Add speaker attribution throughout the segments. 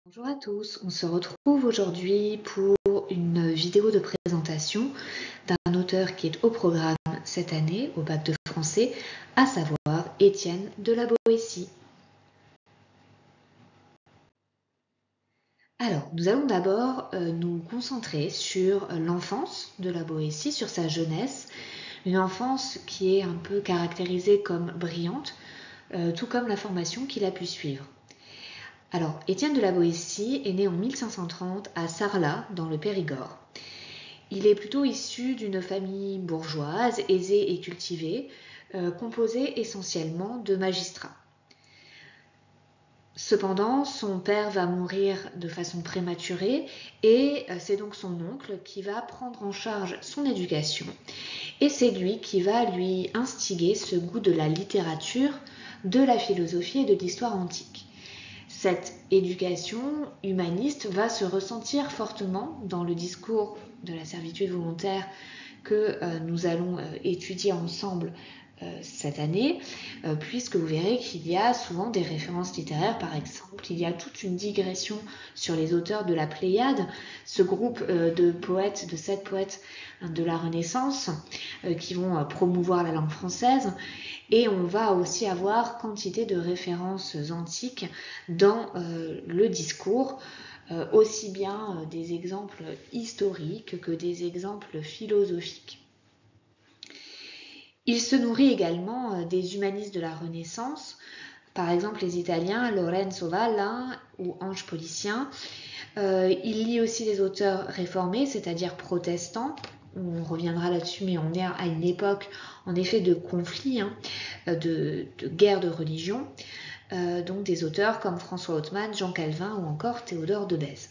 Speaker 1: Bonjour à tous, on se retrouve aujourd'hui pour une vidéo de présentation d'un auteur qui est au programme cette année au bac de français, à savoir Étienne de la Boétie. Alors, nous allons d'abord nous concentrer sur l'enfance de la Boétie, sur sa jeunesse, une enfance qui est un peu caractérisée comme brillante, tout comme la formation qu'il a pu suivre. Alors, Étienne de la Boétie est né en 1530 à Sarlat, dans le Périgord. Il est plutôt issu d'une famille bourgeoise, aisée et cultivée, composée essentiellement de magistrats. Cependant, son père va mourir de façon prématurée et c'est donc son oncle qui va prendre en charge son éducation. Et c'est lui qui va lui instiguer ce goût de la littérature, de la philosophie et de l'histoire antique. Cette éducation humaniste va se ressentir fortement dans le discours de la servitude volontaire que nous allons étudier ensemble cette année, puisque vous verrez qu'il y a souvent des références littéraires. Par exemple, il y a toute une digression sur les auteurs de la Pléiade, ce groupe de poètes, de 7 poètes de la Renaissance, qui vont promouvoir la langue française. Et on va aussi avoir quantité de références antiques dans le discours, aussi bien des exemples historiques que des exemples philosophiques. Il se nourrit également des humanistes de la Renaissance, par exemple les Italiens Lorenzo Valla ou Ange Policien. Il lit aussi des auteurs réformés, c'est-à-dire protestants. On reviendra là-dessus, mais on est à une époque en effet de conflits, de guerre de religion, donc des auteurs comme François Hautemann, Jean Calvin ou encore Théodore de Bèze.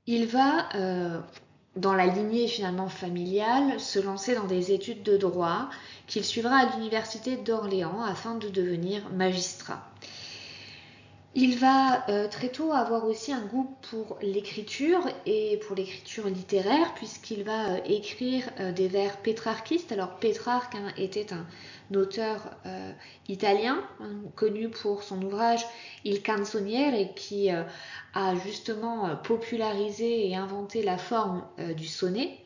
Speaker 1: Il va, dans la lignée finalement familiale, se lancer dans des études de droit qu'il suivra à l'université d'Orléans afin de devenir magistrat. Il va très tôt avoir aussi un goût pour l'écriture et pour l'écriture littéraire, puisqu'il va écrire des vers pétrarchistes. Alors Pétrarque était un auteur italien, connu pour son ouvrage Il Canzoniere, qui a justement popularisé et inventé la forme du sonnet.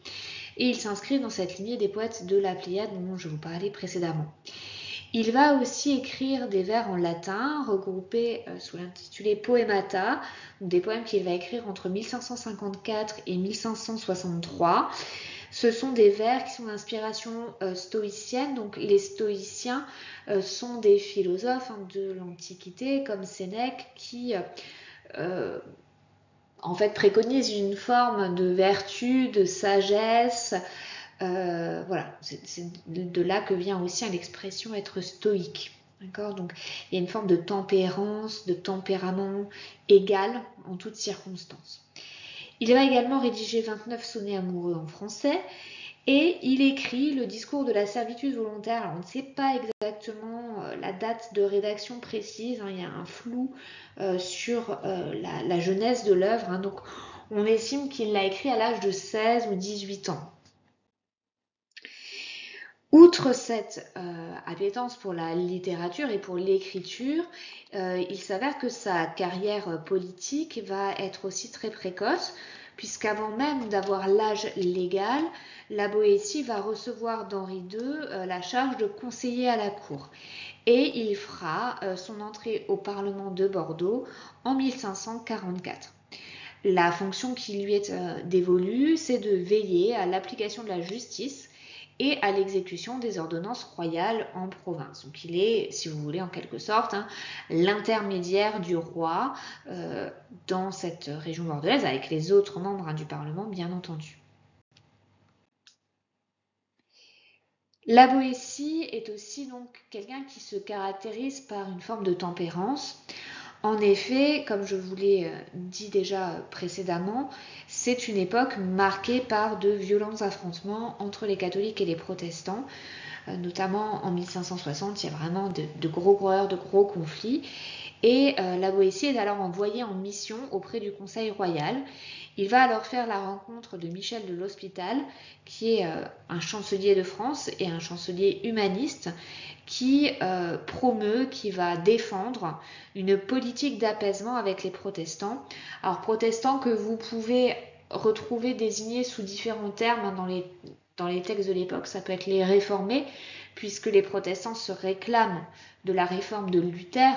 Speaker 1: Et il s'inscrit dans cette lignée des poètes de la Pléiade dont je vous parlais précédemment. Il va aussi écrire des vers en latin, regroupés sous l'intitulé Poemata, des poèmes qu'il va écrire entre 1554 et 1563. Ce sont des vers qui sont d'inspiration stoïcienne, donc les stoïciens sont des philosophes de l'Antiquité, comme Sénèque, qui en fait préconisent une forme de vertu, de sagesse. Voilà, c'est de là que vient aussi l'expression être stoïque. D'accord. Donc, il y a une forme de tempérance, de tempérament égal en toutes circonstances. Il va également rédiger 29 sonnets amoureux en français et il écrit le discours de la servitude volontaire. Alors, on ne sait pas exactement la date de rédaction précise, il y a un flou sur la jeunesse de l'œuvre. Donc, on estime qu'il l'a écrit à l'âge de 16 ou 18 ans. Outre cette appétence pour la littérature et pour l'écriture, il s'avère que sa carrière politique va être aussi très précoce, puisqu'avant même d'avoir l'âge légal, la Boétie va recevoir d'Henri II la charge de conseiller à la cour. Et il fera son entrée au Parlement de Bordeaux en 1544. La fonction qui lui est dévolue, c'est de veiller à l'application de la justice et à l'exécution des ordonnances royales en province. Donc il est, si vous voulez, en quelque sorte, l'intermédiaire du roi dans cette région bordelaise, avec les autres membres du Parlement, bien entendu. La Boétie est aussi donc quelqu'un qui se caractérise par une forme de tempérance. En effet, comme je vous l'ai dit déjà précédemment, c'est une époque marquée par de violents affrontements entre les catholiques et les protestants, notamment en 1560, il y a vraiment de gros heurts, de gros conflits. Et la Boétie est alors envoyée en mission auprès du Conseil royal. Il va alors faire la rencontre de Michel de l'Hospital, qui est un chancelier de France et un chancelier humaniste, qui promeut, qui va défendre une politique d'apaisement avec les protestants. Alors protestants que vous pouvez retrouver désignés sous différents termes dans les textes de l'époque, ça peut être les réformés, puisque les protestants se réclament de la réforme de Luther,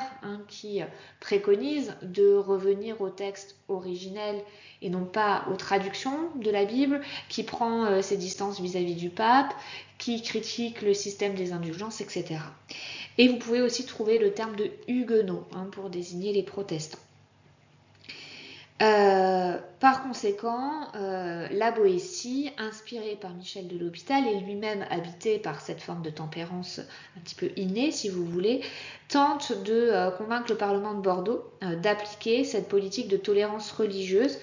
Speaker 1: qui préconise de revenir au texte originel et non pas aux traductions de la Bible, qui prend ses distances vis-à-vis du pape, qui critique le système des indulgences, etc. Et vous pouvez aussi trouver le terme de huguenot pour désigner les protestants. Par conséquent, la Boétie, inspirée par Michel de l'Hospital et lui-même habité par cette forme de tempérance un petit peu innée, si vous voulez, tente de convaincre le Parlement de Bordeaux d'appliquer cette politique de tolérance religieuse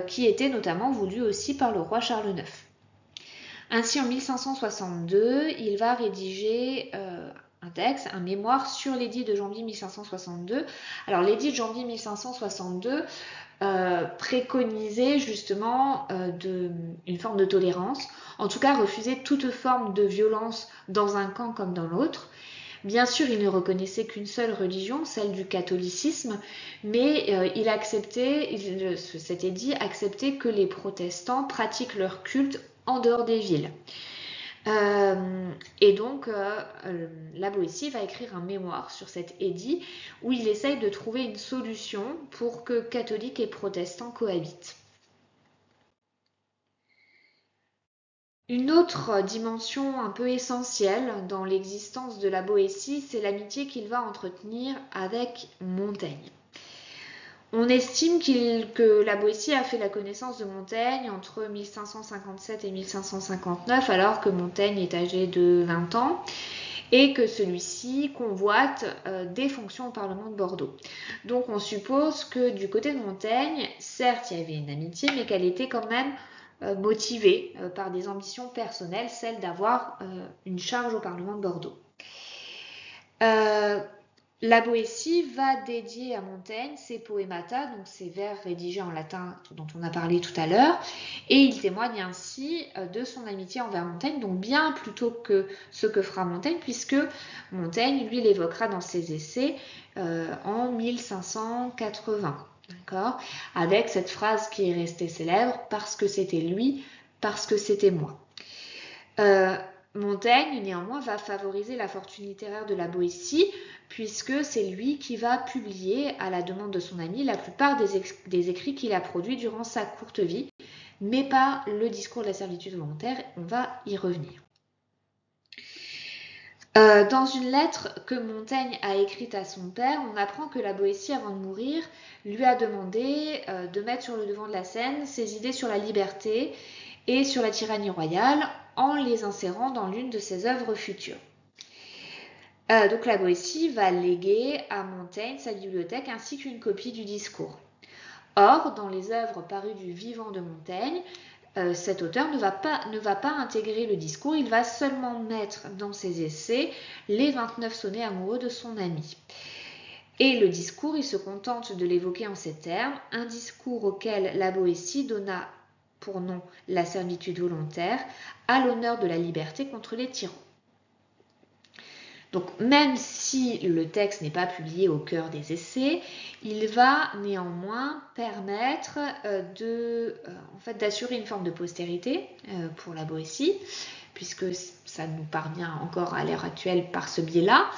Speaker 1: qui était notamment voulue aussi par le roi Charles IX. Ainsi, en 1562, il va rédiger un texte, un mémoire sur l'édit de janvier 1562. Alors, l'édit de janvier 1562 préconisait justement une forme de tolérance, en tout cas refusait toute forme de violence dans un camp comme dans l'autre. Bien sûr, il ne reconnaissait qu'une seule religion, celle du catholicisme, mais il acceptait, cet édit acceptait que les protestants pratiquent leur culte en dehors des villes. Et donc, la Boétie va écrire un mémoire sur cet édit où il essaye de trouver une solution pour que catholiques et protestants cohabitent. Une autre dimension un peu essentielle dans l'existence de la Boétie, c'est l'amitié qu'il va entretenir avec Montaigne. On estime que la Boétie a fait la connaissance de Montaigne entre 1557 et 1559, alors que Montaigne est âgé de 20 ans, et que celui-ci convoite des fonctions au Parlement de Bordeaux. Donc on suppose que du côté de Montaigne, certes il y avait une amitié, mais qu'elle était quand même motivée par des ambitions personnelles, celle d'avoir une charge au Parlement de Bordeaux. La Boétie va dédier à Montaigne ses poemata, donc ses vers rédigés en latin dont on a parlé tout à l'heure, et il témoigne ainsi de son amitié envers Montaigne, donc bien plutôt que ce que fera Montaigne, puisque Montaigne, lui, l'évoquera dans ses essais en 1580, d'accord, avec cette phrase qui est restée célèbre, « parce que c'était lui, parce que c'était moi ». Montaigne, néanmoins, va favoriser la fortune littéraire de la Boétie, puisque c'est lui qui va publier, à la demande de son ami, la plupart des écrits qu'il a produits durant sa courte vie, mais pas le discours de la servitude volontaire, on va y revenir. Dans une lettre que Montaigne a écrite à son père, on apprend que la Boétie, avant de mourir, lui a demandé de mettre sur le devant de la scène ses idées sur la liberté et sur la tyrannie royale, en les insérant dans l'une de ses œuvres futures. Donc la Boétie va léguer à Montaigne sa bibliothèque ainsi qu'une copie du discours. Or, dans les œuvres parues du vivant de Montaigne, cet auteur ne va pas intégrer le discours, il va seulement mettre dans ses essais les 29 sonnets amoureux de son ami. Et le discours, il se contente de l'évoquer en ces termes, un discours auquel la Boétie donna pour nom la servitude volontaire, à l'honneur de la liberté contre les tyrans. Donc même si le texte n'est pas publié au cœur des essais, il va néanmoins permettre d'assurer une forme de postérité pour la Boétie, puisque ça nous parvient encore à l'heure actuelle par ce biais-là,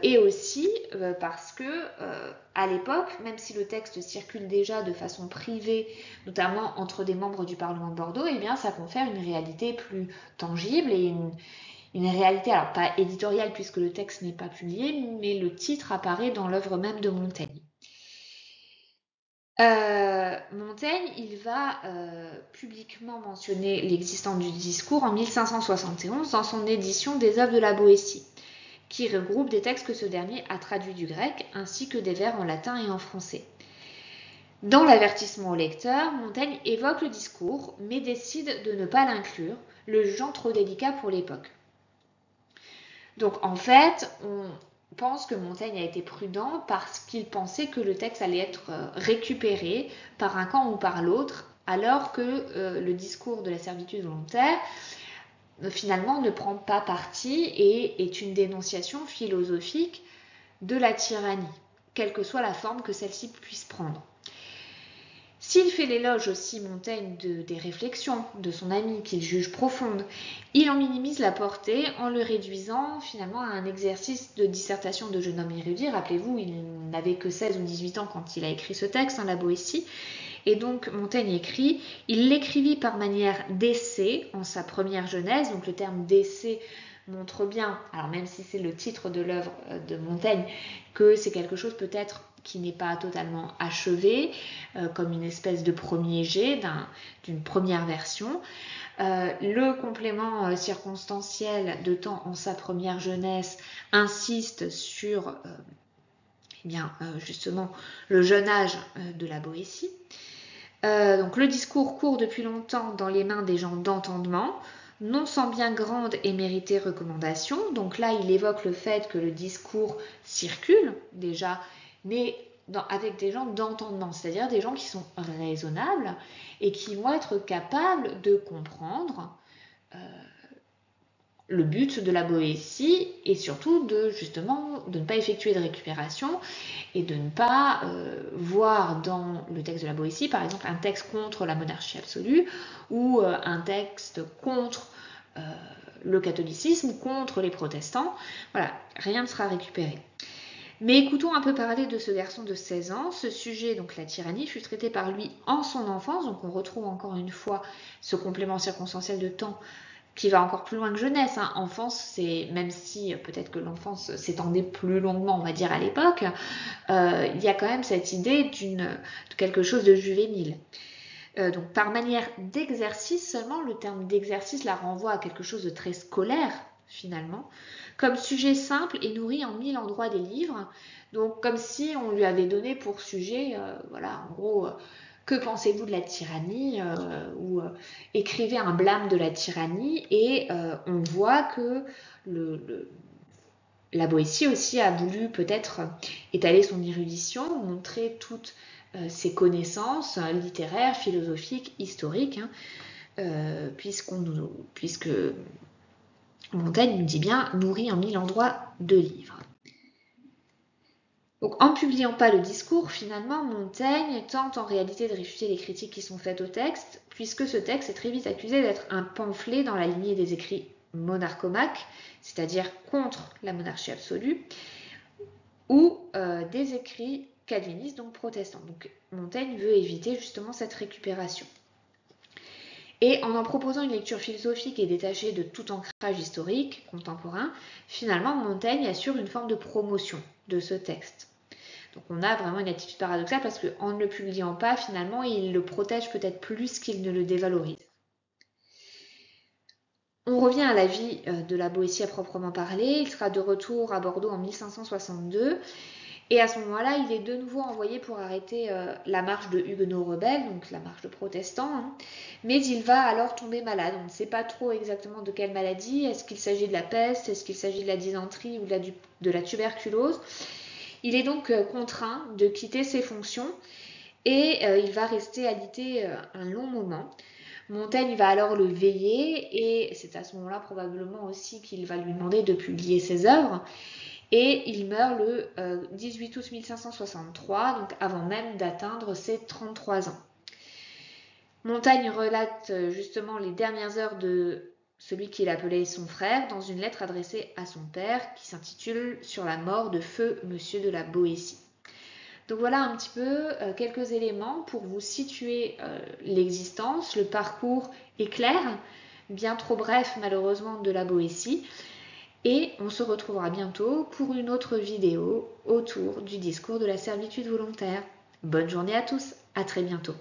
Speaker 1: et aussi parce que à l'époque, même si le texte circule déjà de façon privée, notamment entre des membres du Parlement de Bordeaux, eh bien ça confère une réalité plus tangible et une réalité, alors pas éditoriale puisque le texte n'est pas publié, mais le titre apparaît dans l'œuvre même de Montaigne. Montaigne, il va publiquement mentionner l'existence du discours en 1571 dans son édition des œuvres de la Boétie, qui regroupe des textes que ce dernier a traduits du grec, ainsi que des vers en latin et en français. Dans l'avertissement au lecteur, Montaigne évoque le discours, mais décide de ne pas l'inclure, le jugeant trop délicat pour l'époque. Donc en fait, on pense que Montaigne a été prudent parce qu'il pensait que le texte allait être récupéré par un camp ou par l'autre, alors que le discours de la servitude volontaire finalement ne prend pas parti et est une dénonciation philosophique de la tyrannie, quelle que soit la forme que celle-ci puisse prendre. S'il fait l'éloge aussi, Montaigne, des réflexions de son ami qu'il juge profondes, il en minimise la portée en le réduisant finalement à un exercice de dissertation de jeune homme érudit. Rappelez-vous, il n'avait que 16 ou 18 ans quand il a écrit ce texte, la Boétie. Et donc Montaigne écrit, il l'écrivit par manière d'essai en sa première jeunesse, donc le terme d'essai montre bien, alors même si c'est le titre de l'œuvre de Montaigne, que c'est quelque chose peut-être qui n'est pas totalement achevé, comme une espèce de premier jet d'une première version. Le complément circonstanciel de temps en sa première jeunesse insiste sur justement le jeune âge de la Boétie. Donc le discours court depuis longtemps dans les mains des gens d'entendement, non sans bien grande et méritée recommandation. Donc là, il évoque le fait que le discours circule déjà, mais avec des gens d'entendement, c'est-à-dire des gens qui sont raisonnables et qui vont être capables de comprendre le but de la Boétie et surtout de ne pas effectuer de récupération et de ne pas voir dans le texte de la Boétie, par exemple, un texte contre la monarchie absolue ou un texte contre le catholicisme, contre les protestants. Voilà, rien ne sera récupéré. Mais écoutons un peu parler de ce garçon de 16 ans. Ce sujet, donc la tyrannie, fut traité par lui en son enfance. Donc on retrouve encore une fois ce complément circonstanciel de temps qui va encore plus loin que jeunesse. Enfance, c'est, même si peut-être que l'enfance s'étendait plus longuement, on va dire, à l'époque, il y a quand même cette idée de quelque chose de juvénile. Donc par manière d'exercice seulement, le terme d'exercice la renvoie à quelque chose de très scolaire, finalement, comme sujet simple et nourri en 1000 endroits des livres. Donc comme si on lui avait donné pour sujet, voilà, en gros, que pensez-vous de la tyrannie ou écrivez un blâme de la tyrannie, et on voit que la Boétie aussi a voulu peut-être étaler son érudition, montrer toutes ses connaissances littéraires, philosophiques, historiques, puisque Montaigne nous dit bien nourri en 1000 endroits de livres. Donc en ne publiant pas le discours, finalement, Montaigne tente en réalité de réfuter les critiques qui sont faites au texte, puisque ce texte est très vite accusé d'être un pamphlet dans la lignée des écrits monarchomaques, c'est-à-dire contre la monarchie absolue, ou des écrits calvinistes, donc protestants. Donc Montaigne veut éviter justement cette récupération. Et en proposant une lecture philosophique et détachée de tout ancrage historique contemporain, finalement Montaigne assure une forme de promotion de ce texte. Donc on a vraiment une attitude paradoxale parce qu'en ne le publiant pas, finalement, il le protège peut-être plus qu'il ne le dévalorise. On revient à la vie de la Boétie à proprement parler. Il sera de retour à Bordeaux en 1562. Et à ce moment-là, il est de nouveau envoyé pour arrêter la marche de huguenots rebelles, donc la marche de protestants. Mais il va alors tomber malade. On ne sait pas trop exactement de quelle maladie. Est-ce qu'il s'agit de la peste? Est-ce qu'il s'agit de la dysenterie ou de la tuberculose? Il est donc contraint de quitter ses fonctions et il va rester alité un long moment. Montaigne va alors le veiller et c'est à ce moment-là probablement aussi qu'il va lui demander de publier ses œuvres. Et il meurt le 18 août 1563, donc avant même d'atteindre ses 33 ans. Montaigne relate justement les dernières heures de celui qu'il appelait son frère dans une lettre adressée à son père qui s'intitule « Sur la mort de feu Monsieur de la Boétie ». Donc voilà un petit peu quelques éléments pour vous situer l'existence. Le parcours est clair, bien trop bref malheureusement de la Boétie. Et on se retrouvera bientôt pour une autre vidéo autour du discours de la servitude volontaire. Bonne journée à tous, à très bientôt.